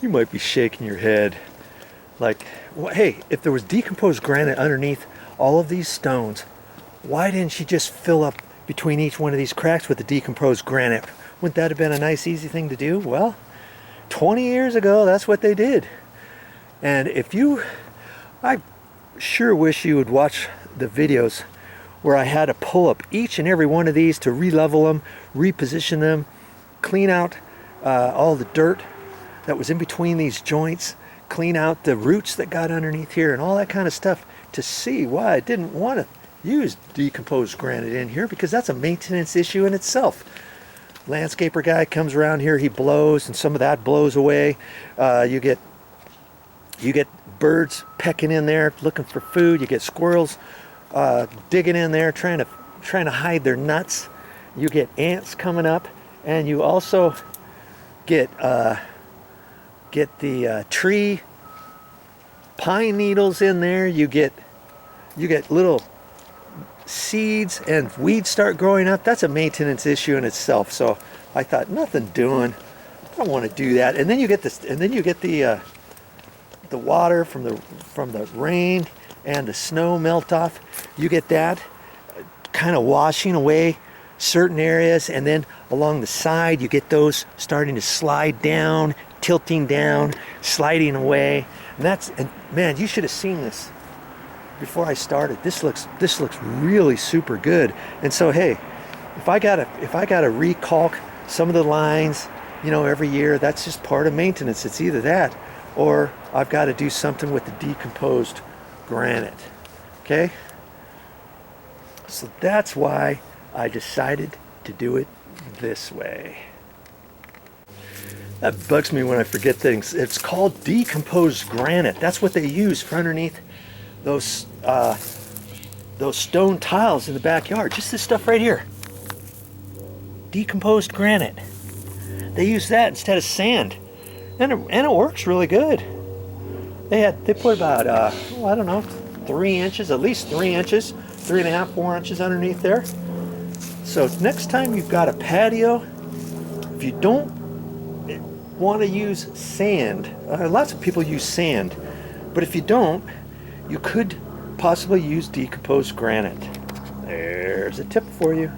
You might be shaking your head like, well, hey, if there was decomposed granite underneath all of these stones, why didn't she just fill up between each one of these cracks with the decomposed granite? Wouldn't that have been a nice, easy thing to do? Well, 20 years ago, that's what they did. And I sure wish you would watch the videos where I had to pull up each and every one of these to re-level them, reposition them, clean out all the dirt that was in between these joints, clean out the roots that got underneath here and all that kind of stuff to see why I didn't want to use decomposed granite in here, because that's a maintenance issue in itself. Landscaper guy comes around here, he blows, and some of that blows away. You get birds pecking in there looking for food. You get squirrels digging in there trying to hide their nuts. You get ants coming up, and you also get the tree pine needles in there. You get little seeds and weeds start growing up. That's a maintenance issue in itself. So I thought, nothing doing. I don't want to do that. And then you get this, and then you get the water from the rain and the snow melt off. You get that kind of washing away certain areas, and then along the side you get those starting to slide down, tilting down, sliding away. And man, you should have seen this before I started. This looks really super good. And so, hey, if I gotta recalk some of the lines, every year, that's just part of maintenance. It's either that or I've got to do something with the decomposed granite. Okay? So that's why I decided to do it this way. That bugs me when I forget things. It's called decomposed granite. That's what they use for underneath those stone tiles in the backyard. Just this stuff right here. Decomposed granite. They use that instead of sand, and it works really good. They put about I don't know, 3 inches, at least 3 inches, 3.5, 4 inches underneath there. So next time you've got a patio, if you don't want to use sand, lots of people use sand, but if you don't, you could possibly use decomposed granite. There's a tip for you.